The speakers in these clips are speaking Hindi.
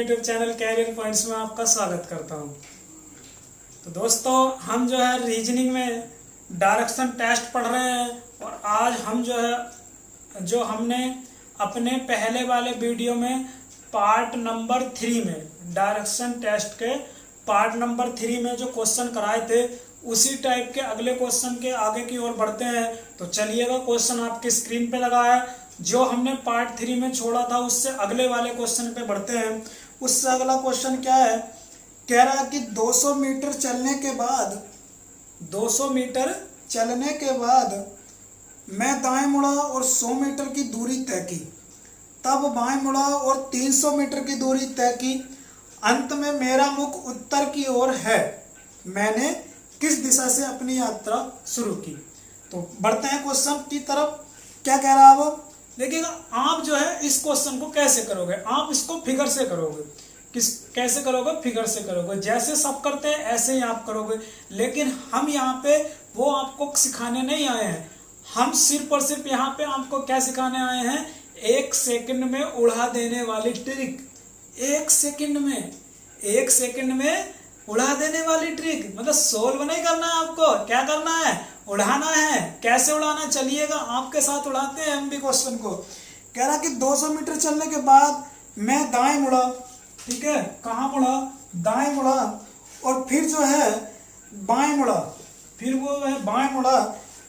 यूट्यूब चैनल कैरियर पॉइंट्स में आपका स्वागत करता हूं। तो दोस्तों, हम जो है रीजनिंग में डायरेक्शन टेस्ट पढ़ रहे हैं और आज हम जो हमने अपने पहले वाले वीडियो में पार्ट नंबर 3 में डायरेक्शन टेस्ट के पार्ट नंबर 3 में जो क्वेश्चन कराए थे उसी टाइप के अगले क्वेश्चन के आगे की ओर बढ़ते हैं। तो चलिएगा, क्वेश्चन आपकी स्क्रीन पे लगा है। जो हमने पार्ट 3 में छोड़ा था उससे अगले वाले क्वेश्चन पे बढ़ते हैं। उससे अगला क्वेश्चन क्या है, कह रहा है कि 200 मीटर चलने के बाद 200 मीटर चलने के बाद मैं दाएं मुड़ा और 100 मीटर की दूरी तय की, तब बाएं मुड़ा और 300 मीटर की दूरी तय की। अंत में मेरा मुख उत्तर की ओर है। मैंने किस दिशा से अपनी यात्रा शुरू की। तो बढ़ते हैं क्वेश्चन की तरफ। क्या कह रहा है वो देखिएगा। आप जो है इस क्वेश्चन को कैसे करोगे, आप इसको फिगर से करोगे। कैसे करोगे? फिगर से करोगे। जैसे सब करते हैं ऐसे ही आप करोगे। लेकिन हम यहाँ पे वो आपको सिखाने नहीं आए हैं। हम सिर्फ और सिर्फ यहाँ पे आपको क्या सिखाने आए हैं, 1 सेकंड में उड़ा देने वाली ट्रिक। 1 सेकंड में उड़ा देने वाली ट्रिक, मतलब सोल्व नहीं करना है आपको, क्या करना है, उड़ाना है। कैसे उड़ाना, चलिएगा आपके साथ उड़ाते हैं हम भी क्वेश्चन को। कह रहा कि 200 मीटर चलने के बाद मैं दाएं मुड़ा, ठीक है, कहाँ मुड़ा, दाएं मुड़ा, और फिर जो है बाएं मुड़ा, फिर वो है बाएं मुड़ा,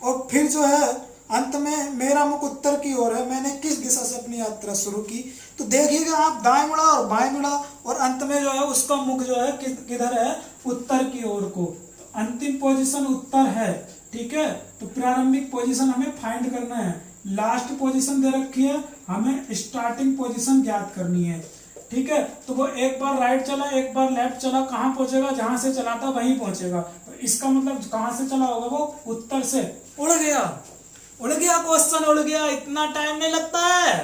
और फिर जो है अंत में मेरा मुख उत्तर की ओर है। मैंने किस दिशा से अपनी यात्रा शुरू की। तो देखिएगा आप, दाएं मुड़ा और बाएं मुड़ा और अंत में जो है उसका मुख जो है किधर है, उत्तर की ओर को। तो अंतिम पोजीशन उत्तर है, ठीक है। तो प्रारंभिक पोजीशन हमें फाइंड करना है। लास्ट पोजीशन दे रखी है, हमें स्टार्टिंग पोजीशन ज्ञात करनी है, ठीक है। तो वो एक बार राइट चला, एक बार लेफ्ट चला, कहाँ पहुंचेगा, जहां से चला था वहीं पहुंचेगा। तो इसका मतलब कहां से चला होगा वो, उत्तर से। उड़ गया क्वेश्चन, उड़ गया। इतना टाइम नहीं लगता है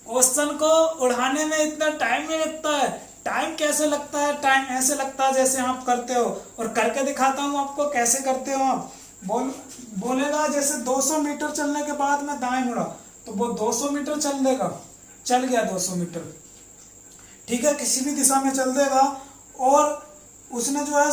क्वेश्चन को उड़ाने में, इतना टाइम नहीं लगता है। टाइम कैसे लगता है, टाइम ऐसे लगता है जैसे आप करते हो। और करके दिखाता हूं आपको कैसे करते हो आप। बोलेगा जैसे 200 मीटर चलने के बाद मैं दाएं मुड़ा, तो वो 200 मीटर चल देगा, चल गया 200 मीटर, ठीक है, किसी भी दिशा में चल देगा। और उसने जो है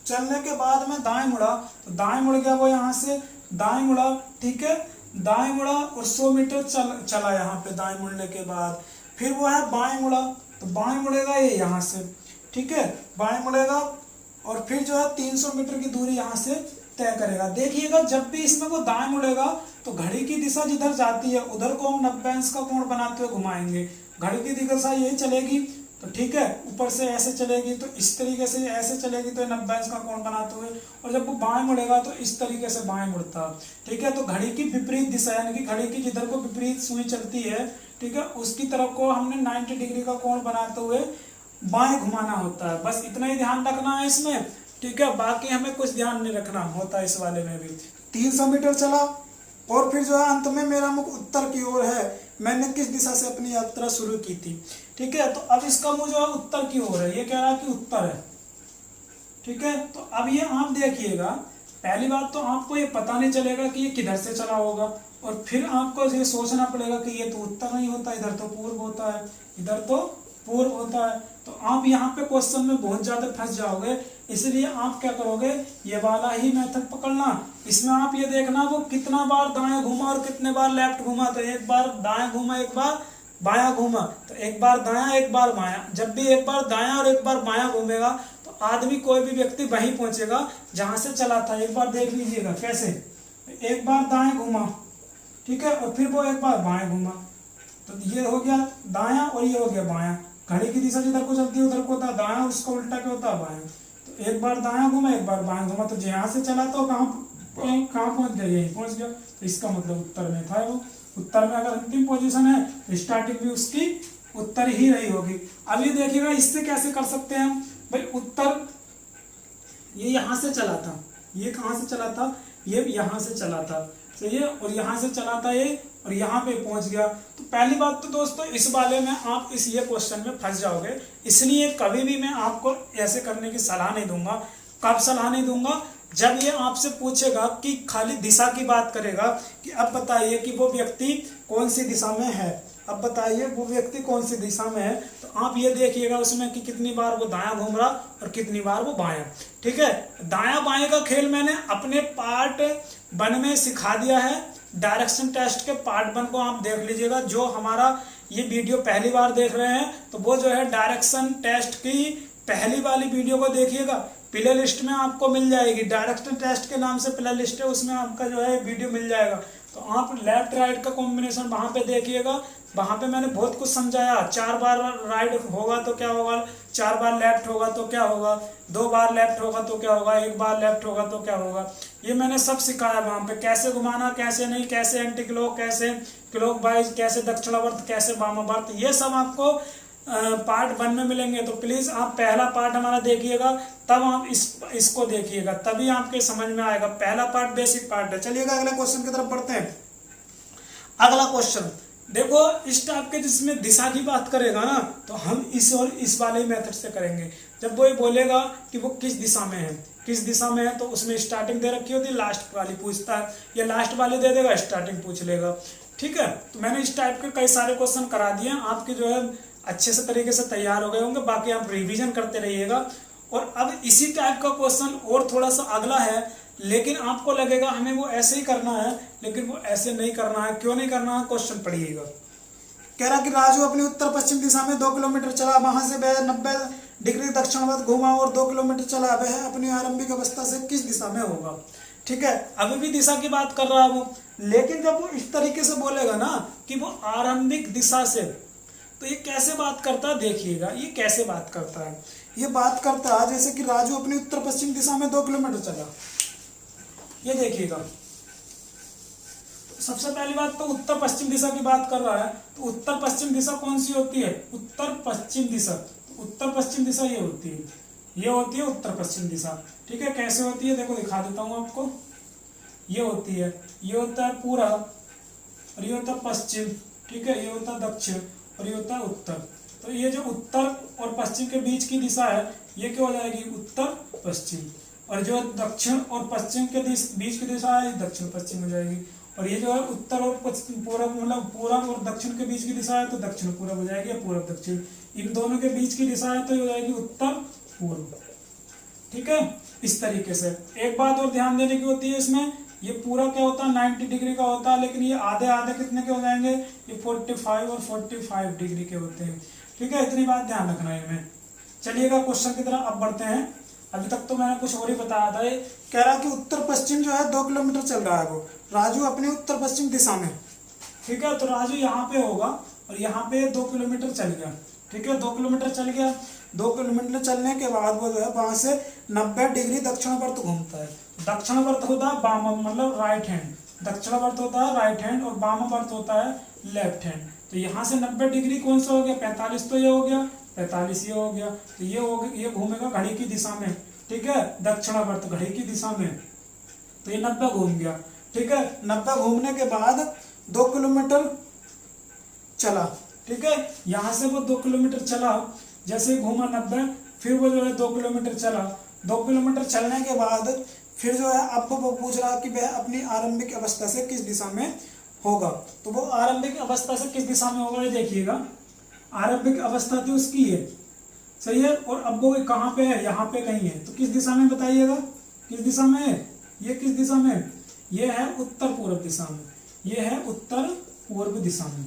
चलने के बाद मैं दाएं मुड़ा, तो दाएं मुड़ गया वो, यहाँ से दाएं मुड़ा, ठीक है, दाएं मुड़ा और 100 मीटर चला यहाँ पे दाएं मुड़ने के बाद। फिर वो है बाएं मुड़ा, तो बाएं मुड़ेगा ये यहाँ से, ठीक है, बाएं मुड़ेगा और फिर जो है 300 मीटर की दूरी यहाँ से तय करेगा। देखिएगा, जब भी इसमें वो दाएं मुड़ेगा तो घड़ी की दिशा जिधर जाती है उधर को हम 90 अंश का कोण बनाते हुए घुमाएंगे। घड़ी की दिशा यही चलेगी, तो ठीक है, ऊपर से ऐसे चलेगी, तो इस तरीके से ऐसे चलेगी, तो 90 अंश का कोण बनाते हुए। और जब वो बाएं मुड़ेगा तो इस तरीके से बाएं मुड़ता, ठीक है। तो घड़ी की विपरीत दिशा, यानी कि घड़ी की जिधर को विपरीत सुई चलती है, ठीक है, उसकी तरफ को हमने 90 डिग्री का कोण बनाते हुए बाएं घुमाना होता है। बस इतना ही ध्यान रखना है इसमें, ठीक है। बाकी हमें कुछ ध्यान नहीं रखना होता इस वाले में भी। 300 मीटर चला और फिर जो है अंत में मेरा मुख उत्तर की ओर है। मैंने किस दिशा से अपनी यात्रा शुरू की थी, ठीक है। तो अब इसका मुंह जो है उत्तर की ओर है, ये कह रहा है कि उत्तर है, ठीक है। तो अब ये आप देखिएगा, पहली बात तो आपको ये पता नहीं चलेगा कि ये किधर से चला होगा, और फिर आपको ये सोचना पड़ेगा कि ये तो उत्तर नहीं होता, इधर तो पूर्व होता है, इधर तो पूर्व होता है। तो आप यहाँ पे क्वेश्चन में बहुत ज्यादा फंस जाओगे। इसलिए आप क्या करोगे, ये वाला ही मेथड पकड़ना। इसमें आप ये देखना वो कितना बार दाएं घूमा और कितने बार लेफ्ट घूमा। तो एक बार दाएं घूमा, एक बार बायां घूमा, तो एक बार दायां एक बार बायां। जब भी एक बार दायां और एक बार बायां घूमेगा तो आदमी, कोई भी व्यक्ति वहीं पहुंचेगा जहां से चला था। एक बार देख लीजिएगा कैसे, एक बार दाएं घूमा, ठीक है, और फिर वो एक बार बाएं घूमा। तो ये हो गया दायां और ये हो गया बायां। घड़ी की दिशा जिधर को चलती है उधर को होता है दायां, और उसका उल्टा क्या होता है बायां। तो एक बार दायां घूमा, एक बार बायां घूमा, तो यहाँ से चला तो कहाँ पहुंच गया, यही पहुंच गया। तो इसका मतलब उत्तर में था वो। उत्तर में अगर अंतिम पोजीशन है तो स्टार्टिंग भी उसकी उत्तर ही रही होगी। अब ये देखिएगा, इससे कैसे कर सकते हैं हम भाई। उत्तर ये यहाँ से चला था, ये कहाँ से चला था, ये यहाँ से चला था, सही है, और यहाँ से चला था ये, और यहाँ पे पहुंच गया। तो पहली बात तो दोस्तों, इस वाले में आप ये क्वेश्चन में फंस जाओगे। इसलिए कभी भी मैं आपको ऐसे करने की सलाह नहीं दूंगा। कब सलाह नहीं दूंगा, जब ये आपसे पूछेगा कि खाली दिशा की बात करेगा कि अब बताइए कि वो व्यक्ति कौन सी दिशा में है, अब बताइए वो व्यक्ति कौन सी दिशा में है। तो आप ये देखिएगा उसमें कि कितनी बार वो दायां घूम रहा और कितनी बार वो बायां। ठीक है, दायां बाएं का खेल मैंने अपने पार्ट 1 में सिखा दिया है। डायरेक्शन टेस्ट के पार्ट 1 को आप देख लीजिएगा। जो हमारा ये वीडियो पहली बार देख रहे हैं तो वो जो है डायरेक्शन टेस्ट की पहली वाली वीडियो को देखिएगा, प्ले लिस्ट में आपको मिल जाएगी। डायरेक्शन टेस्ट के नाम से प्ले लिस्ट है, उसमें आपका जो है वीडियो मिल जाएगा। तो आप लेफ्ट राइट का कॉम्बिनेशन वहां पे देखिएगा। वहां पे मैंने बहुत कुछ समझाया। 4 बार राइट होगा तो क्या होगा, 4 बार लेफ्ट होगा तो क्या होगा, 2 बार लेफ्ट होगा तो क्या होगा, 1 बार लेफ्ट होगा तो क्या होगा। ये मैंने सब सिखाया वहां पे, कैसे घुमाना, कैसे नहीं, कैसे एंटी क्लॉक, कैसे क्लॉक वाइज, कैसे दक्षिणावर्त, कैसे वामावर्त, ये सब आपको पार्ट 1 में मिलेंगे। तो प्लीज आप पहला पार्ट हमारा देखिएगा, तब आप इसको देखिएगा, तभी आपके समझ में आएगा। पहला पार्ट बेसिक पार्ट है। चलिएगा अगले क्वेश्चन की तरफ बढ़ते हैं। अगला क्वेश्चन देखो, इस टाइप के जिसमें दिशा की बात करेगा ना, तो हम इस और इस वाले मेथड से करेंगे। जब वो ये बोलेगा कि वो किस दिशा में है, किस दिशा में है, तो उसमें स्टार्टिंग दे रखी होती है, लास्ट वाली पूछता है, या लास्ट वाली दे देगा, स्टार्टिंग पूछ लेगा। ठीक है, तो मैंने इस टाइप के कई सारे क्वेश्चन करा दिए, आपके जो है अच्छे से तरीके से तैयार हो गए होंगे। बाकी आप रिवीजन करते रहिएगा। और अब इसी टाइप का क्वेश्चन और थोड़ा सा अगला है, लेकिन आपको लगेगा हमें वो ऐसे ही करना है, लेकिन वो ऐसे नहीं करना है। क्यों नहीं करना है, क्वेश्चन पढ़िएगा। कह रहा कि राजू अपनी उत्तर पश्चिम दिशा में 2 किलोमीटर चला, वहां से वह 90 डिग्री दक्षिणावर्त घूमा और 2 किलोमीटर चला। वह अपनी आरंभिक अवस्था से किस दिशा में होगा। ठीक है, अभी भी दिशा की बात कर रहा है वो, लेकिन जब वो इस तरीके से बोलेगा ना कि वो आरंभिक दिशा से, तो ये कैसे बात करता है देखिएगा। ये कैसे बात करता है, ये बात करता है जैसे कि राजू अपनी उत्तर पश्चिम दिशा में 2 किलोमीटर चला। ये देखिएगा, तो सबसे पहली बात तो उत्तर पश्चिम दिशा की बात कर रहा है। तो उत्तर पश्चिम दिशा कौन सी होती है, उत्तर पश्चिम दिशा। उत्तर पश्चिम दिशा ये होती है, ये होती है उत्तर पश्चिम दिशा। ठीक है, कैसे होती है देखो, दिखा देता हूं आपको। ये होती है, ये होता है पूर्व और ये होता है पश्चिम। ठीक है, ये होता है दक्षिण और ये होता है उत्तर। तो ये जो उत्तर और पश्चिम के बीच की दिशा है, ये क्या हो जाएगी, उत्तर पश्चिम। और जो दक्षिण और पश्चिम के बीच की दिशा है, दक्षिण पश्चिम हो जाएगी। और ये जो है उत्तर और पूर्व, मतलब पूर्व और दक्षिण के बीच की दिशा है, तो दक्षिण पूर्व हो जाएगी, या पूर्व दक्षिण। इन दोनों के बीच की दिशा है तो ये हो जाएगी उत्तर पूर्व। ठीक है, इस तरीके से। एक बात और ध्यान देने की होती है इसमें, ये पूरा क्या होता है 90 डिग्री का होता है, लेकिन ये आधे आधे कितने के हो जाएंगे, ये 45 और 45 डिग्री के होते हैं। ठीक है, इतनी बात ध्यान रखना है इनमें। चलिएगा क्वेश्चन की तरफ अब बढ़ते हैं। अभी तक तो मैंने कुछ और ही बताया था। ये कह रहा कि उत्तर पश्चिम जो है 2 किलोमीटर चल रहा है वो, राजू अपनी उत्तर पश्चिम दिशा में। ठीक है, तो राजू यहाँ पे होगा और यहाँ पे 2 किलोमीटर चल गया। ठीक है, 2 किलोमीटर चल गया। 2 किलोमीटर चलने के बाद वो जो है वहां से 90 डिग्री दक्षिणावर्त घूमता है। दक्षिणावर्त होता है बाम, मतलब राइट हैंड। दक्षिणावर्त होता है राइट हैंड और वामावर्त होता है लेफ्ट हैंड। तो यहाँ से 90 डिग्री कौन सा हो गया, 45 तो ये हो गया, 45 ये हो गया। तो ये हो गया, ये घूमेगा घड़ी की दिशा में। ठीक है, दक्षिणावर्त घड़ी की दिशा में, तो ये 90 घूम गया। ठीक है, 90 घूमने के बाद 2 किलोमीटर चला। ठीक है, यहाँ से वो 2 किलोमीटर चला, जैसे घूमा 90, फिर वो जो है 2 किलोमीटर चला। 2 किलोमीटर चलने के बाद फिर जो है अब वो पूछ रहा कि वह अपनी आरंभिक अवस्था से किस दिशा में होगा। तो वो आरंभिक अवस्था से किस दिशा में होगा, ये देखिएगा। आरंभिक अवस्था थी उसकी ये, सही है। और अब वो कहाँ पे है, यहाँ पे कहीं है। तो किस दिशा में बताइएगा, किस दिशा में है, ये किस दिशा में, ये है उत्तर पूर्व दिशा में, ये है उत्तर पूर्व दिशा में।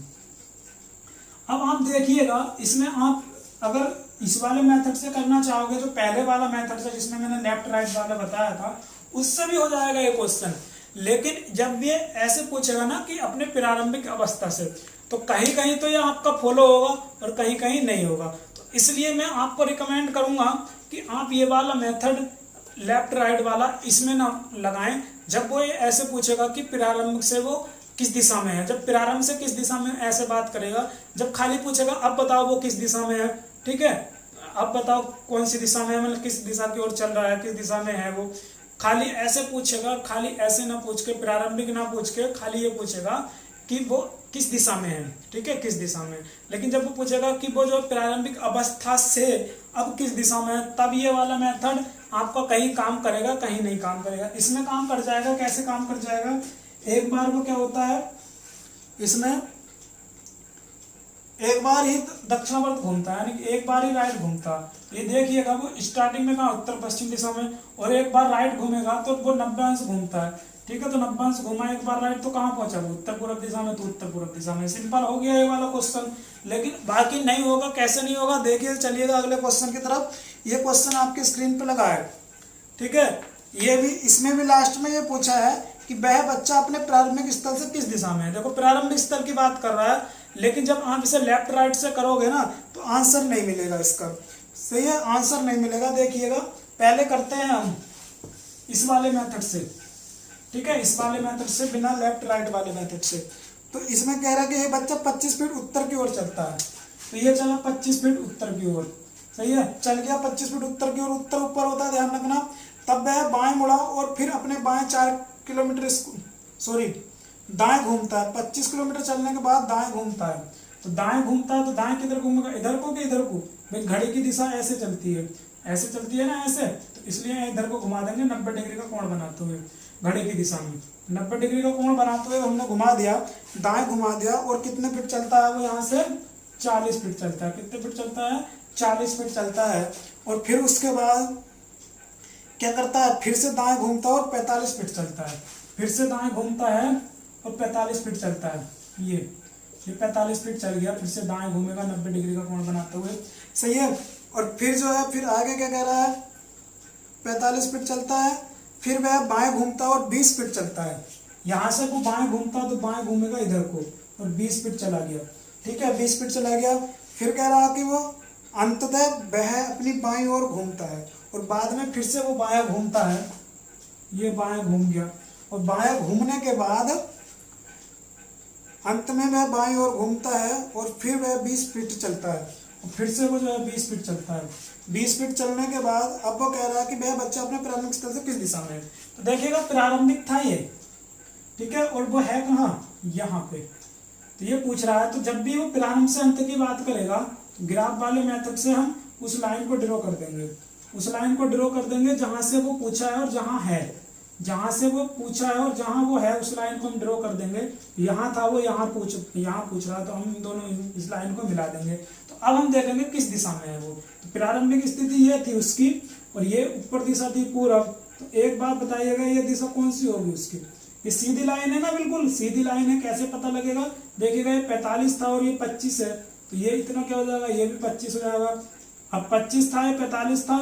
अब आप देखिएगा, इसमें आप अगर इस वाले मेथड से करना चाहोगे, जो पहले वाला मेथड से जिसमें मैंने लेफ्ट राइट वाला बताया था, उससे भी हो जाएगा ये क्वेश्चन। लेकिन जब ये ऐसे पूछेगा ना कि अपने प्रारंभिक अवस्था से, तो कहीं कहीं तो ये आपका फॉलो होगा और कहीं कहीं नहीं होगा। तो इसलिए मैं आपको रिकमेंड करूंगा कि आप ये वाला मेथड लेफ्ट राइट वाला इसमें ना लगाएं। जब वो ये ऐसे पूछेगा कि प्रारंभ से वो किस दिशा में है, जब प्रारंभ से किस दिशा में ऐसे बात करेगा। जब खाली पूछेगा अब बताओ वो किस दिशा में है, ठीक है, अब बताओ कौन सी दिशा में है, मतलब किस दिशा की ओर चल रहा है, किस दिशा में है वो, खाली ऐसे पूछेगा। खाली ऐसे ना पूछ के, प्रारंभिक ना पूछ के, खाली ये पूछेगा कि वो किस दिशा में है। ठीक है, किस दिशा में। लेकिन जब वो पूछेगा कि वो जो प्रारंभिक अवस्था से अब किस दिशा में है, तब ये वाला मेथड आपका कहीं काम करेगा, कहीं नहीं काम करेगा। इसमें काम कर जाएगा। कैसे काम कर जाएगा, एक बार वो क्या होता है, इसमें एक बार ही दक्षिणावर्त घूमता है, यानी कि एक बार ही राइट घूमता। ये देखिएगा वो स्टार्टिंग में कहाँ उत्तर पश्चिम दिशा में, और एक बार राइट घूमेगा तो वो 90 अंश घूमता है। ठीक है, तो 90 अंश घुमा एक बार राइट तो कहाँ पहुंचा वो उत्तर पूर्व दिशा में, तो उत्तर पूर्व दिशा में। सिंपल हो गया ये वाला क्वेश्चन। लेकिन बाकी नहीं होगा, कैसे नहीं होगा देखिए, चलिएगा अगले क्वेश्चन की तरफ। ये क्वेश्चन आपके स्क्रीन पे लगा है। ठीक है, ये भी, इसमें भी लास्ट में ये पूछा है कि वह बच्चा अपने प्रारंभिक स्थल से किस दिशा में है। देखो प्रारंभिक स्थल की बात कर रहा है, लेकिन जब आप इसे लेफ्ट राइट से करोगे ना तो आंसर नहीं मिलेगा इसका। सही है, आंसर नहीं मिलेगा। देखिएगा पहले करते हैं हम इस वाले मेथड से। ठीक है, इस वाले मेथड से, बिना लेफ्ट राइट वाले मेथड से। तो इसमें कह रहा है कि ये बच्चा 25 फीट उत्तर की ओर चलता है, तो ये चला 25 फीट उत्तर की ओर। सही है, चल गया 25 फीट उत्तर की ओर। उत्तर ऊपर होता है, ध्यान रखना। तब वह बाएं मुड़ा और फिर अपने बाएं 4 किलोमीटर, सॉरी दाएं घूमता है। 25 किलोमीटर चलने के बाद दाएं घूमता है। तो दाएं घूमता है तो दाएं किधर घूमेगा, इधर को कि इधर को। भाई घड़ी की दिशा ऐसे चलती है, ऐसे चलती है ना, ऐसे। तो इसलिए इधर को घुमा देंगे 90 डिग्री का कोण बनाते हुए घड़ी की दिशा में। 90 डिग्री का कोण बनाते हुए हमने घुमा दिया, दाएं घुमा दिया। और कितने फीट चलता है वो यहाँ से, 40 फीट चलता है। कितने फीट चलता है, 40 फीट चलता है। और फिर उसके बाद क्या करता है, फिर से दाएं घूमता है और 45 फीट चलता है। फिर से दाएं घूमता है और 45 फीट चलता है। ये 45 फीट चल गया, फिर से दाएं घूमेगा 90 डिग्री का कोण बनाते हुए। सही है, और फिर जो है, फिर आगे क्या कह रहा है, 45 फीट चलता है। फिर वह बाएं घूमता है और 20 फीट चलता है। यहाँ से वो बाएं घूमता है तो बाएं घूमेगा इधर को, और 20 फीट चला गया। ठीक है, 20 फीट चला गया। फिर कह रहा कि वो अंततः वह अपनी बाईं ओर घूमता है, और बाद में फिर से वो बायां घूमता है। ये बायां घूम गया, और बायां घूमने के बाद अंत में वह बाईं ओर घूमता है, और फिर वह 20 फीट चलता है। और फिर से वो जो है 20 फीट चलता है। 20 फीट चलने के बाद अब वो कह रहा है कि वह बच्चा अपने प्रारंभिक स्थल से किस दिशा में है। तो देखिएगा प्रारंभिक था ये, ठीक है, और वो है कहाँ, यहाँ पे। तो ये पूछ रहा है, तो जब भी वो प्रारंभ से अंत की बात करेगा, ग्राफ वाले मेथड से हम उस लाइन को ड्रॉ कर देंगे। उस लाइन को ड्रॉ कर देंगे जहां से वो पूछा है और जहां है, जहां से वो पूछा है और जहां वो है, उस लाइन को हम ड्रॉ कर देंगे। यहाँ था वो, यहाँ पूछ रहा, तो हम दोनों इस लाइन को मिला देंगे। तो अब हम देखेंगे किस दिशा में है वो। तो प्रारंभिक स्थिति ये थी उसकी, और ये ऊपर दिशा थी पूरब। तो एक बात बताइएगा, ये दिशा कौन सी होगी उसकी। ये सीधी लाइन है ना, बिल्कुल सीधी लाइन है। कैसे पता लगेगा, देखिएगा ये 45 था और ये 25 है, तो ये इतना क्या हो जाएगा, ये भी 25 हो जाएगा। अब 25 था, ये 45 था,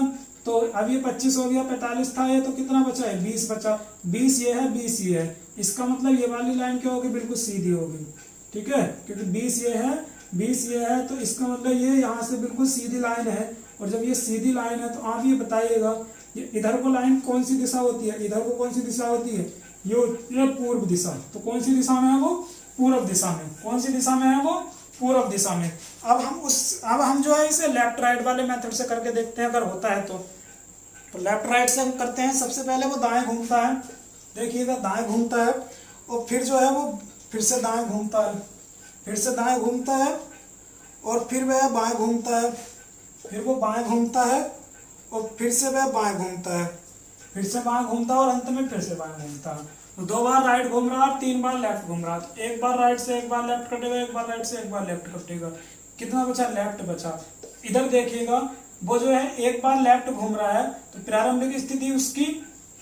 तो अब ये 25 हो गया, 45 था ये, तो कितना बचा है, 20 बचा। 20 ये है, 20 ये है। इसका मतलब ये वाली लाइन क्या होगी, बिल्कुल सीधी होगी। ठीक है, क्योंकि 20 ये है, 20 ये है, तो इसका मतलब ये यहाँ से बिल्कुल सीधी लाइन है। और जब ये सीधी लाइन है तो आप ये बताइएगा, ये इधर को लाइन कौन सी दिशा होती है, इधर को कौन सी दिशा होती है, ये पूर्व दिशा। तो कौन सी दिशा में है वो, पूर्व दिशा में। कौन सी दिशा में है वो, पूर्व दिशा में। अब हम जो है इसे लेफ्ट राइट वाले मेथड से करके देखते हैं, अगर होता है तो लेफ्ट राइट से हम करते हैं। सबसे पहले वो दाएं घूमता है, देखिएगा दाएं घूमता है, और फिर जो है वो फिर से दाएं घूमता है, फिर से दाएं घूमता है, और फिर वह बाएं घूमता है, फिर वो बाएं घूमता है, और फिर से वह बाएं घूमता है, फिर से बाएं घूमता है, और अंत में फिर से बाएं घूमता है। तो 2 बार राइट घूम रहा है, 3 बार लेफ्ट घूम रहा है। तो 1 बार राइट से 1 बार लेफ्ट कटेगा, 1 बार राइट से 1 बार लेफ्ट कटेगा। कितना बचा, लेफ्ट बचा। इधर देखिएगा, वो जो है 1 बार लेफ्ट घूम रहा है, तो प्रारंभिक स्थिति उसकी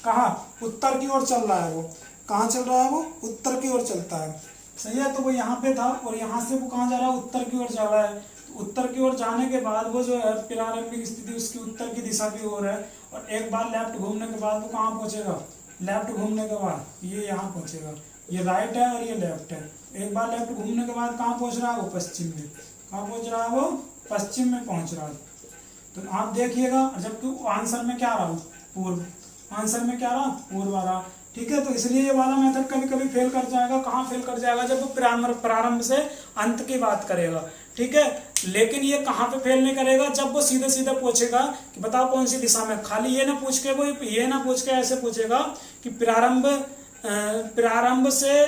कहाँ, उत्तर की ओर चल रहा है। वो कहाँ चल रहा है, वो उत्तर की ओर चलता है। सही है, तो वो यहाँ पे था, और यहाँ से वो कहाँ जा रहा है, उत्तर की ओर जा रहा है। तो उत्तर की ओर जाने के बाद वो जो है प्रारंभिक स्थिति उसकी उत्तर की दिशा की ओर है। और 1 बार लेफ्ट घूमने के बाद वो कहाँ पहुंचेगा, लेफ्ट घूमने के बाद ये यहाँ पहुंचेगा। ये राइट है और ये लेफ्ट है। 1 बार लेफ्ट घूमने के बाद कहाँ पहुंच रहा है, वो पश्चिम में। कहाँ पहुंच रहा है, वो पश्चिम में पहुंच रहा है। तो आप देखिएगा, जबकि आंसर में क्या रहा, पूर्व। आंसर में क्या रहा, पूर्व आ रहा। ठीक है, तो इसलिए ये वाला मेथड कभी कभी फेल कर जाएगा। कहाँ फेल कर जाएगा, जब वो प्रारंभ से अंत की बात करेगा। ठीक है, लेकिन ये कहाँ पे फेल नहीं करेगा, जब वो सीधे सीधे पूछेगा कि बताओ कौन सी दिशा में। खाली ये ना पूछ के, वो ये ना पूछ के ऐसे पूछेगा कि प्रारंभ से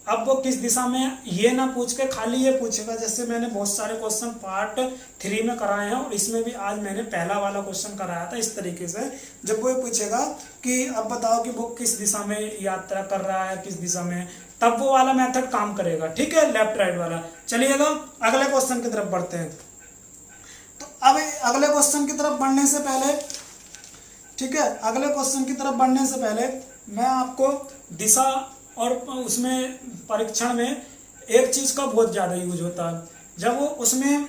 अब वो किस दिशा में ये ना पूछ के खाली ये पूछेगा, जैसे मैंने बहुत सारे क्वेश्चन पार्ट 3 में कराए हैं और इसमें भी आज मैंने पहला वाला क्वेश्चन कराया था इस तरीके से। जब वो पूछेगा कि अब बताओ कि वो किस दिशा में यात्रा कर रहा है, किस दिशा में, तब वो वाला मेथड काम करेगा, ठीक है, लेफ्ट राइट वाला। चलिएगा अगले क्वेश्चन की तरफ बढ़ते हैं। तो अब अगले क्वेश्चन की तरफ बढ़ने से पहले, ठीक है, अगले क्वेश्चन की तरफ बढ़ने से पहले मैं आपको दिशा और उसमें परीक्षण में एक चीज का बहुत ज्यादा यूज होता है। जब वो उसमें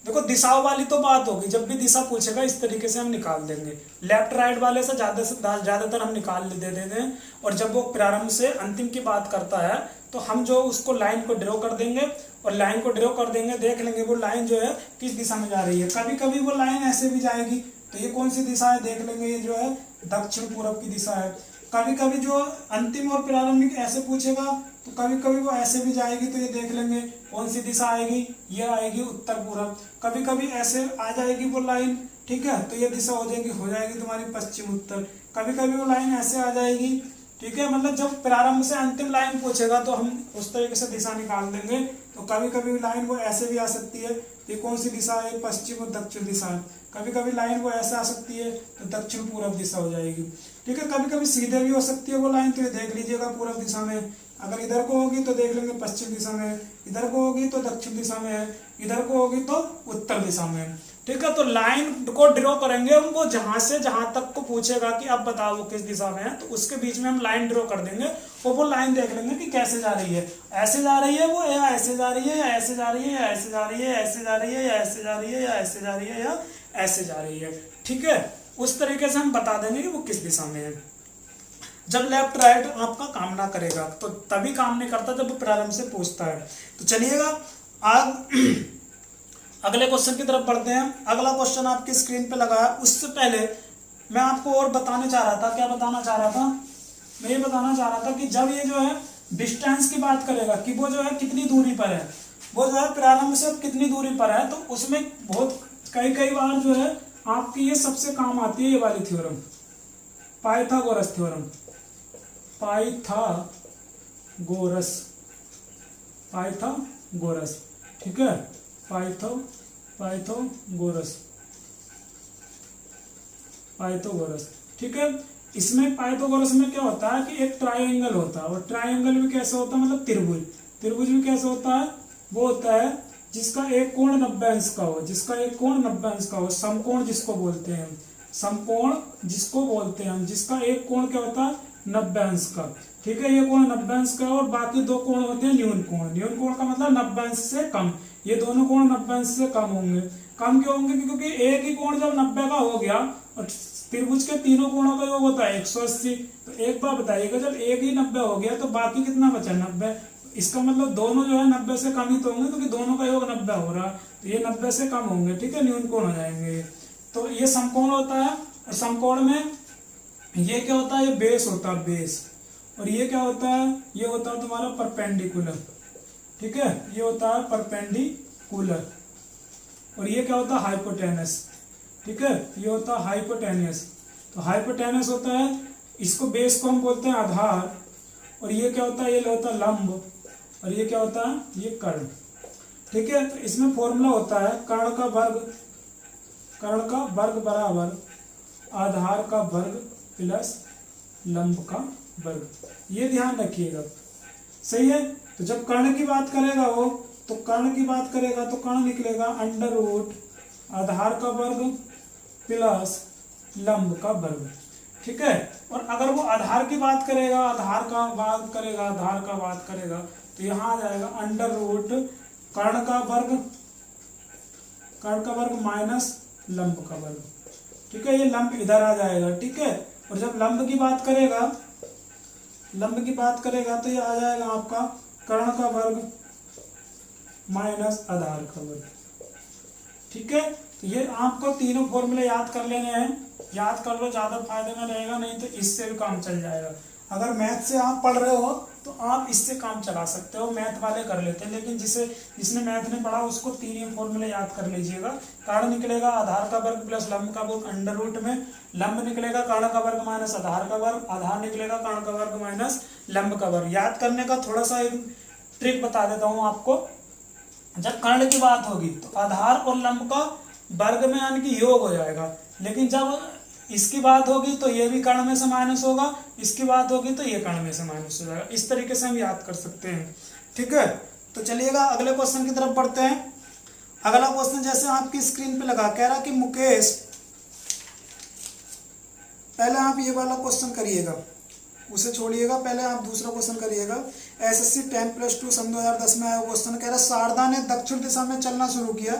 देखो दिशाओं वाली तो बात होगी, जब भी दिशा पूछेगा इस तरीके से हम निकाल देंगे, लेफ्ट राइट वाले से ज्यादातर हम निकाल दे देते हैं। और जब वो प्रारंभ से अंतिम की बात करता है तो हम जो उसको लाइन को ड्रॉ कर देंगे और लाइन को ड्रॉ कर देंगे, देख लेंगे वो लाइन जो है किस दिशा में जा रही है। कभी कभी वो लाइन ऐसे भी जाएगी, तो ये कौन सी दिशा है देख लेंगे, ये जो है दक्षिण पूर्व की दिशा है। कभी कभी जो अंतिम और प्रारंभिक ऐसे पूछेगा तो कभी कभी वो ऐसे भी जाएगी, तो ये देख लेंगे कौन सी दिशा आएगी, ये आएगी उत्तर पूर्व। कभी कभी ऐसे आ जाएगी वो लाइन, ठीक है, तो ये दिशा हो जाएगी तुम्हारी पश्चिम उत्तर। कभी कभी वो लाइन ऐसे आ जाएगी, ठीक है, मतलब जब प्रारंभ से अंतिम लाइन पूछेगा तो हम उस तरीके से दिशा निकाल देंगे। तो कभी कभी लाइन वो ऐसे भी आ सकती है, ये कौन सी दिशा है, पश्चिम और दक्षिण दिशा है। कभी कभी लाइन वो ऐसे आ सकती है तो दक्षिण पूर्व दिशा हो जाएगी, ठीक है। कभी कभी सीधे भी हो सकती है वो लाइन, तो ये देख लीजिएगा पूर्व दिशा में। अगर इधर को होगी तो देख लेंगे पश्चिम दिशा में, इधर को होगी तो दक्षिण दिशा में है, इधर को होगी तो उत्तर दिशा में है, ठीक है। तो लाइन को ड्रॉ करेंगे हम, वो जहां से जहां तक को पूछेगा कि अब बताओ वो किस दिशा में है, तो उसके बीच में हम लाइन ड्रॉ कर देंगे और वो लाइन देख लेंगे कि कैसे जा रही है, ऐसे जा रही है वो, या ऐसे जा रही है, या ऐसे जा रही है, या ऐसे जा रही है, ऐसे जा रही है, या ऐसे जा रही है, या ऐसे जा रही है, या ऐसे जा रही है, ठीक है। उस तरीके से हम बता देंगे कि वो किस दिशा में है। जब लेफ्ट राइट आपका काम ना करेगा तो तभी काम नहीं करता जब वो प्रारंभ से पूछता है। तो चलिएगा आज अगले क्वेश्चन की तरफ बढ़ते हैं। अगला क्वेश्चन आपकी स्क्रीन पे लगा है। उससे पहले मैं आपको और बताने चाह रहा था, क्या बताना चाह रहा था, मैं ये बताना चाह रहा था कि जब ये जो है डिस्टेंस की बात करेगा कि वो जो है कितनी दूरी पर है, वो जो है प्रारंभ से कितनी दूरी पर है, तो उसमें बहुत कई बार जो है आपकी ये सबसे काम आती है, ये वाली थ्योरम, पाइथागोरस थ्योरम, पाइथागोरस, ठीक है, पाइथागोरस, ठीक है। इसमें पाइथागोरस में क्या होता है कि एक ट्रायंगल होता है, और ट्रायंगल भी कैसे होता है, मतलब त्रिभुज भी कैसे होता है, वो होता है जिसका एक कोण 90 अंश का हो, जिसका एक कोण 90 अंश का हो, समकोण जिसको बोलते हैं, समकोण जिसको बोलते हैं हम, जिसका एक कोण क्या होता है 90 अंश का, ठीक है, ये कोण 90 अंश का, और बाकी दो कोण होते हैं न्यून कोण। न्यून कोण का मतलब 90 अंश से कम, ये दोनों कोण 90 अंश से कम होंगे। कम क्यों होंगे, क्योंकि एक ही कोण जब 90 का हो गया और त्रिभुज के तीनों कोणों का योग होता है 180, तो एक बार बताइएगा जब एक ही 90 हो गया तो बाकी कितना बचा 90, इसका मतलब दोनों जो है 90 से कम ही तो होंगे, क्योंकि दोनों का योग 90 हो रहा है, तो ये 90 से कम होंगे, ठीक है, न्यून कोण हो जाएंगे। तो ये समकोण होता है, और समकोण में ये क्या होता है, ये बेस होता है, बेस, और ये क्या होता है, ये होता है तुम्हारा परपेंडिकुलर, ठीक है, ये होता है परपेंडिकुलर, और ये क्या होता है हाइपोटेनस, ठीक है, ये होता है हाइपोटेनस। तो हाइपोटेनस होता है, इसको बेस को हम बोलते हैं आधार, और ये क्या होता है, ये होता है लंब, और ये क्या होता है, ये कर्ण, ठीक है। तो इसमें फॉर्मूला होता है कर्ण का वर्ग बराबर आधार का वर्ग प्लस लंब का वर्ग, ये ध्यान रखिएगा, सही है। तो जब कर्ण की बात करेगा वो, तो कर्ण की बात करेगा तो कर्ण निकलेगा अंडर रूट आधार का वर्ग प्लस लंब का वर्ग, ठीक है। और अगर वो आधार की बात करेगा, आधार का बात करेगा तो यहाँ आ जाएगा अंडर रूट कर्ण का वर्ग माइनस लंब का वर्ग, ठीक है, ये लंब इधर आ जाएगा, ठीक है। और जब लंब की बात करेगा तो ये आ जाएगा आपका कर्ण का वर्ग माइनस आधार का वर्ग, ठीक है। तो ये आपको तीनों फॉर्मूले याद कर लेने हैं, याद कर लो, ज्यादा फायदे में रहेगा, नहीं तो इससे भी काम चल जाएगा। अगर मैथ से आप पढ़ रहे हो तो आप इससे काम चला सकते हो, मैथ वाले कर लेते हैं, लेकिन जिसने मैथ नहीं पढ़ा उसको 3 ही फॉर्मूले याद कर लीजिएगा। कर्ण निकलेगा आधार का वर्ग प्लस लंब का वर्ग अंडर रूट में, लंब निकलेगा कर्ण का वर्ग माइनस आधार का वर्ग, आधार निकलेगा कर्ण का वर्ग माइनस लंब का वर्ग। याद करने का थोड़ा सा एक ट्रिक बता देता हूँ आपको। जब कर्ण की बात होगी तो आधार और लंब का वर्ग में यानी कि योग हो जाएगा, लेकिन जब इसकी बात होगी तो ये भी कर्ण में से माइनस होगा, इसकी बात होगी तो ये कर्ण में से माइनस हो जाएगा। इस तरीके से हम याद कर सकते हैं, ठीक है। तो चलिएगा अगले क्वेश्चन की तरफ बढ़ते हैं। अगला क्वेश्चन जैसे आपकी स्क्रीन पे लगा, कह रहा कि मुकेश, पहले आप ये वाला क्वेश्चन करिएगा, उसे छोड़िएगा, पहले आप दूसरा क्वेश्चन करिएगा। एसएससी 10+2 सन 2010 में आया क्वेश्चन, कह रहा शारदा ने दक्षिण दिशा में चलना शुरू किया।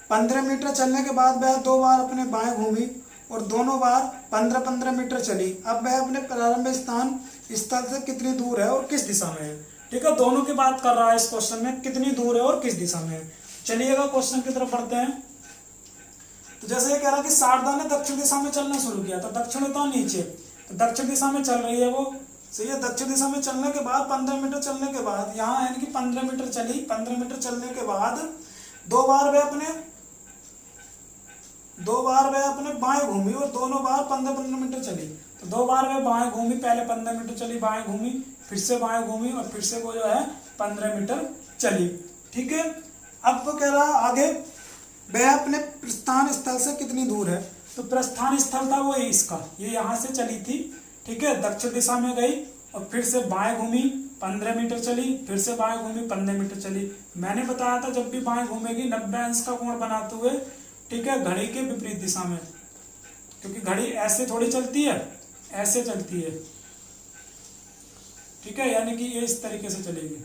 15 मीटर चलने के बाद वह 2 बार अपने बाएं घूमी और दोनों बार 15-15 मीटर चली। अब वह अपने प्रारंभिक स्थल से कितनी दूर है और किस दिशा में है। ठीक है, दोनों की बात कर रहा है इस क्वेश्चन में, कितनी दूर है और किस दिशा में है। चलिएगा क्वेश्चन की तरफ बढ़ते हैं। तो जैसे ये कह रहा कि शारदा ने दक्षिण दिशा में चलना शुरू किया, तो दक्षिण तो नीचे, तो दक्षिण दिशा में चल रही है वो, सही है। दक्षिण दिशा में चलने के बाद 15 मीटर चलने के बाद यहाँ यानी कि 15 मीटर चली, 15 मीटर चलने के बाद दो बार वह अपने बाएं घूमी और दोनों बार 15-15 मीटर चली। तो 2 बार वह बाएं घूमी, पहले 15 मीटर चली, बाएं घूमी, फिर से बाएं घूमी और फिर से वो जो है 15 मीटर चली। ठीक है, अब वो कह रहा आगे वह अपने प्रस्थान स्थल से कितनी दूर है। तो प्रस्थान स्थल था वो इसका, ये यहाँ से चली थी, ठीक है, दक्षिण दिशा में गई और फिर से बाएं घूमी, 15 मीटर चली, फिर से बाएं घूमी, 15 मीटर चली। मैंने बताया था जब भी बाएं घूमेगी 90 अंश का कोण बनाते हुए, ठीक है, घड़ी के विपरीत दिशा में, क्योंकि घड़ी ऐसे थोड़ी चलती है, ऐसे चलती है, ठीक है, यानी कि ये इस तरीके से चलेगी,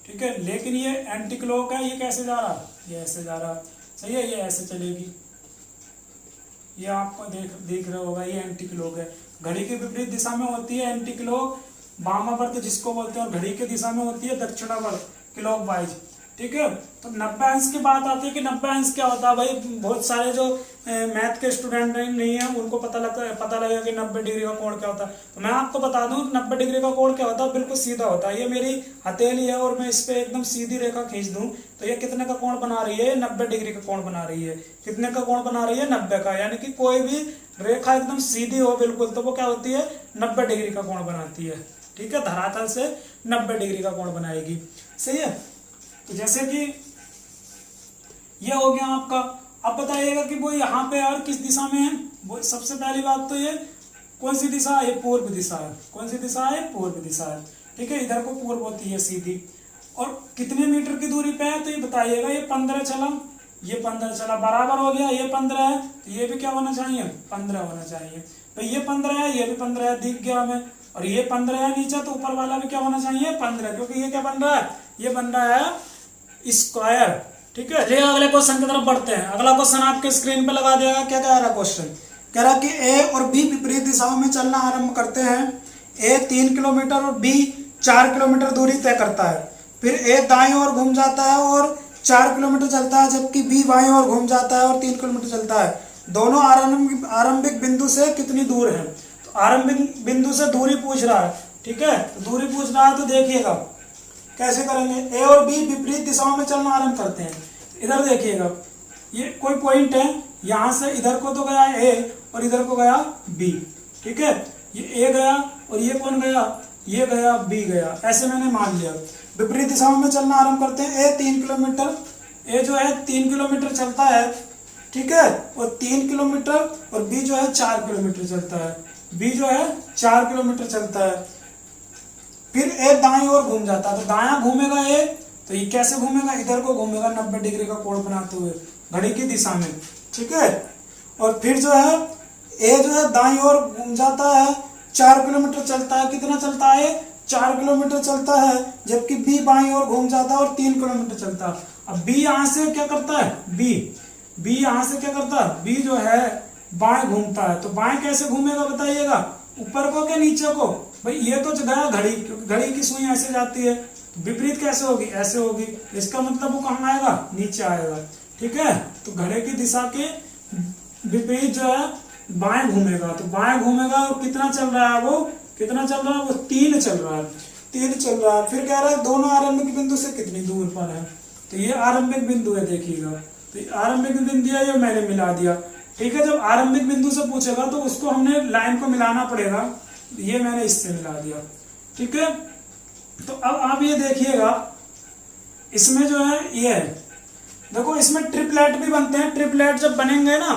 ठीक है। लेकिन ये एंटी क्लॉक है, ये कैसे जा रहा, ये ऐसे जा रहा, सही है, ये ऐसे चलेगी, ये आपको देख रहा होगा, ये एंटी क्लॉक है। घड़ी के विपरीत दिशा में होती है एंटी क्लॉक, वामावर्त जिसको बोलते हैं, और घड़ी के दिशा में होती है दक्षिणावर्त, क्लॉक वाइज, ठीक है। तो 90 अंश की बात आती है कि 90 अंश क्या होता है भाई, बहुत सारे जो मैथ के स्टूडेंट नहीं है उनको पता लगेगा कि 90 डिग्री का कोण क्या होता है। तो मैं आपको बता दूं 90 डिग्री का कोण क्या होता है, बिल्कुल सीधा होता है। ये मेरी हथेली है और मैं इस पे एकदम सीधी रेखा खींच दूं तो ये कितने का कोण बना रही है, 90 डिग्री का कोण बना रही है। कितने का कोण बना रही है, 90 का। यानी कि कोई भी रेखा एकदम सीधी हो बिल्कुल तो वो क्या होती है, 90 डिग्री का कोण बनाती है, ठीक है। धरातल से 90 डिग्री का कोण बनाएगी, सही है। तो जैसे कि ये हो गया आपका। अब बताइएगा कि वो यहाँ पे और किस दिशा में है। वो सबसे पहली बात तो ये कौन सी दिशा है, पूर्व दिशा है। कौन सी दिशा है, पूर्व दिशा है, ठीक है। इधर को पूर्व होती है सीधी। और कितने मीटर की दूरी पे है तो ये बताइएगा। ये 15 चला, ये 15 चला, बराबर हो गया। ये 15 है तो ये भी क्या होना चाहिए, 15 होना चाहिए। तो ये 15 है, ये भी 15 है, दिख गया हमें। और ये 15 है नीचे तो ऊपर वाला भी क्या होना चाहिए, 15, क्योंकि ये क्या बन रहा है, ये बन रहा है स्क्वायर, ठीक है। चलिए अगले क्वेश्चन की तरफ बढ़ते हैं। अगला क्वेश्चन आपके स्क्रीन पे लगा देगा। क्या कह रहा क्वेश्चन, कह रहा कि ए और बी विपरीत दिशाओं में चलना आरंभ करते हैं। ए 3 किलोमीटर और बी 4 किलोमीटर दूरी तय करता है। फिर ए दाएं ओर घूम जाता है और 4 किलोमीटर चलता है, जबकि बी बाएं ओर घूम जाता है और 3 किलोमीटर चलता है। दोनों आरंभिक बिंदु से कितनी दूर है। तो आरंभिक बिंदु से दूरी पूछ रहा है, ठीक है। तो दूरी पूछ रहा है तो देखिएगा कैसे करेंगे। ए और बी विपरीत दिशाओं में चलना आरंभ करते हैं। इधर देखिएगा, ये कोई पॉइंट है, यहां से इधर को तो गया ए और इधर को गया बी, ठीक है। ये ए गया और ये कौन गया, ये गया, बी गया, ऐसे मैंने मान लिया। विपरीत दिशाओं में चलना आरंभ करते हैं। ए 3 किलोमीटर, ए जो है 3 किलोमीटर चलता है, ठीक है। और 3 किलोमीटर और बी जो है 4 किलोमीटर चलता है, बी जो है 4 किलोमीटर चलता है। फिर ए दाएं ओर घूम जाता है। तो दायां घूमेगा ए, तो ये कैसे घूमेगा, इधर को घूमेगा 90 डिग्री का कोण बनाते हुए घड़ी की दिशा में, ठीक है। और फिर जो है ए जो है दाईं ओर घूम जाता है, 4 किलोमीटर चलता है। कितना चलता है, 4 किलोमीटर चलता है, जबकि बी बाईं ओर घूम जाता है और 3 किलोमीटर चलता है। अब बी यहां से क्या करता है, बी यहां से क्या करता है, बी जो है बाएं घूमता है। तो बाएं कैसे घूमेगा बताइएगा, ऊपर को क्या नीचे को। भाई ये तो गया घड़ी, क्योंकि घड़ी की सुई ऐसे जाती है। तो विपरीत कैसे होगी, ऐसे होगी। इसका मतलब वो कहाँ आएगा, नीचे आएगा, ठीक है। तो घड़ी की दिशा के विपरीत जो है बाएं घूमेगा, तो बाएं घूमेगा और कितना चल रहा है वो, कितना चल रहा है वो 3 चल रहा है, 3 चल रहा है। फिर कह रहा है दोनों आरंभिक बिंदु से कितनी दूर पर है, तो ये आरंभिक बिंदु है, देखिएगा तो ये आरंभिक बिंदु है, ये मैंने मिला दिया। ठीक है, जब आरंभिक बिंदु से पूछेगा तो उसको हमने लाइन को मिलाना पड़ेगा, ये मैंने इससे मिला दिया। ठीक है, तो अब आप ये देखिएगा इसमें जो है ये है, देखो इसमें ट्रिपलेट भी बनते हैं। ट्रिपलेट जब बनेंगे ना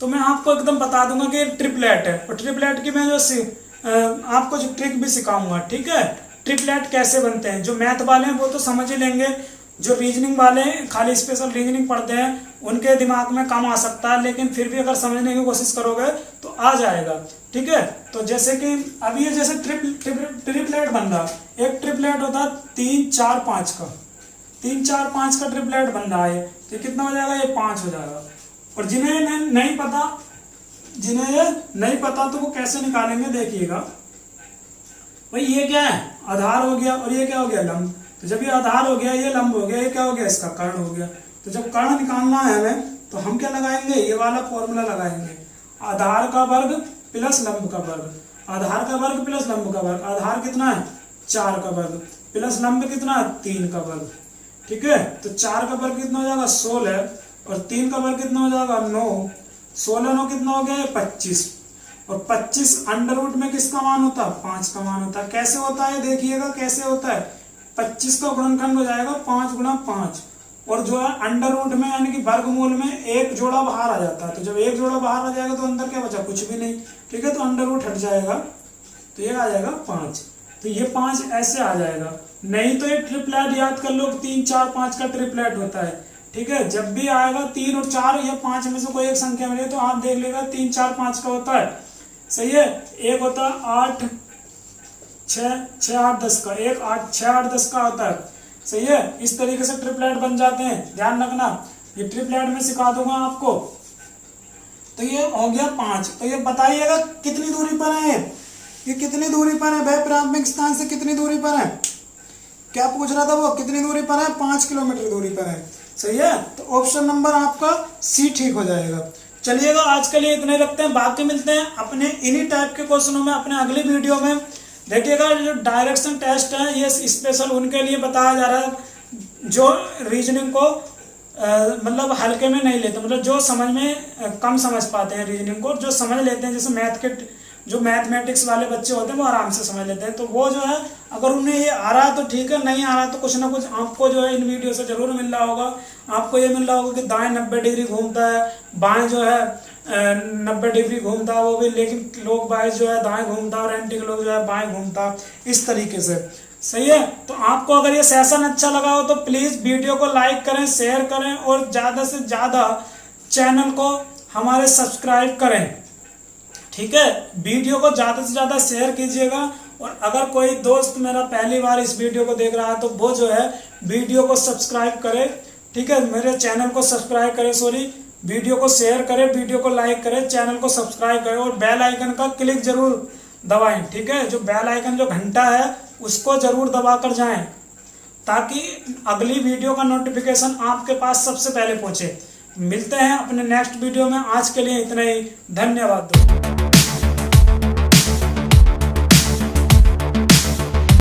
तो मैं आपको एकदम बता दूंगा कि ट्रिपलेट है, और ट्रिपलेट की मैं जो आपको जो ट्रिक भी सिखाऊंगा। ठीक है, ट्रिपलेट कैसे बनते हैं, जो मैथ वाले हैं वो तो समझ ही लेंगे, जो रीजनिंग वाले हैं खाली स्पेशल रीजनिंग पढ़ते हैं उनके दिमाग में कम आ सकता है, लेकिन फिर भी अगर समझने की कोशिश करोगे तो आ जाएगा। ठीक है, तो जैसे कि अभी ये जैसे ट्रिपलेट बन रहा, एक ट्रिपलेट होता है 3 4 5 का, 3 4 5 का ट्रिपलेट बन रहा है, तो कितना हो जाएगा, ये 5 हो जाएगा। और जिन्हें नहीं पता, जिन्हें ये नहीं पता तो वो कैसे निकालेंगे, देखिएगा भाई ये क्या है, आधार हो गया, और ये क्या हो गया, लंब। तो जब ये आधार हो गया, ये लंब हो गया, ये क्या हो गया, इसका कर्ण हो गया। तो जब कर्ण निकालना है हमें तो हम क्या लगाएंगे, ये वाला फॉर्मूला लगाएंगे, आधार का वर्ग प्लस लंब का वर्ग, आधार का वर्ग प्लस लंब का वर्ग। आधार कितना है, 4 का वर्ग, प्लस लंब कितना है, 3 का वर्ग। ठीक है, तो 4 का वर्ग कितना हो जाएगा, 16, और 3 का वर्ग कितना हो जाएगा, 9। 16 9 कितना हो गया, 25, और 25 अंडर रूट में किसका मान होता है, 5 का मान होता है। कैसे होता है, देखिएगा कैसे होता है, 25 का गुणनखंड हो जाएगा 5 गुणा 5, और जो है अंडर रूट में यानी कि वर्गमूल में एक जोड़ा बाहर आ जाता है। तो जब एक जोड़ा बाहर आ जाएगा तो अंदर क्या बचा, कुछ भी नहीं। ठीक है, तो अंडर रूट हट जाएगा, तो ये आ जाएगा 5, तो ये 5 ऐसे आ जाएगा। नहीं तो ये ट्रिपलेट याद कर लो, 3 4 5 का ट्रिपलेट होता है। ठीक है, जब भी आएगा 3 और 4 या 5 में से कोई एक संख्या मिले तो आप देख लेगा 3 4 5 का होता है। सही है, एक होता है 8 6 6 8 10 का, एक 8 6 8 10 का होता है। सही है, इस तरीके से ट्रिपलेट बन जाते हैं, ध्यान रखना। ये ट्रिपलेट में सिखा दूंगा आपको। तो ये हो गया 5। तो ये बताइएगा कितनी दूरी पर है, ये कितनी दूरी पर है भाई, प्राथमिक स्थान से कितनी दूरी पर है, क्या पूछ रहा था वो, कितनी दूरी पर है, 5 किलोमीटर दूरी पर है। सही है, तो ऑप्शन नंबर आपका सी ठीक हो जाएगा। चलिएगा, आज के लिए इतने रखते हैं, बाकी मिलते हैं अपने इन्हीं टाइप के क्वेश्चनों में अपने अगली वीडियो में। देखिएगा जो डायरेक्शन टेस्ट है ये स्पेशल उनके लिए बताया जा रहा है जो रीजनिंग को मतलब हल्के में नहीं लेते, मतलब जो समझ में कम समझ पाते हैं रीजनिंग को, जो समझ लेते हैं, जैसे मैथ के जो मैथमेटिक्स वाले बच्चे होते हैं वो आराम से समझ लेते हैं। तो वो जो है अगर उन्हें ये आ रहा है तो ठीक है, नहीं आ रहा तो कुछ ना कुछ आपको जो है इन वीडियो से जरूर मिल रहा होगा। आपको ये मिल रहा होगा कि दाएं 90 डिग्री घूमता है, बाएं जो है 90 डिग्री घूमता है वो भी, लेकिन लोग बाएं जो है दाएं घूमता है और एंटी लोग जो है बाएं घूमता, इस तरीके से। सही है, तो आपको अगर ये सेशन अच्छा लगा हो तो प्लीज वीडियो को लाइक करें, शेयर करें और ज्यादा से ज्यादा चैनल को हमारे सब्सक्राइब करें। ठीक है, वीडियो को ज्यादा से ज्यादा शेयर कीजिएगा, और अगर कोई दोस्त मेरा पहली बार इस वीडियो को देख रहा है तो वो जो है वीडियो को सब्सक्राइब करे। ठीक है, मेरे चैनल को सब्सक्राइब करे, सॉरी वीडियो को शेयर करे, वीडियो को लाइक करे, चैनल को सब्सक्राइब करे और बेल आइकन का क्लिक जरूर दबाएं। ठीक है, जो बेल आइकन जो घंटा है उसको जरूर दबा कर जाएं, ताकि अगली वीडियो का नोटिफिकेशन आपके पास सबसे पहले पहुंचे। मिलते हैं अपने नेक्स्ट वीडियो में, आज के लिए इतना ही, धन्यवाद।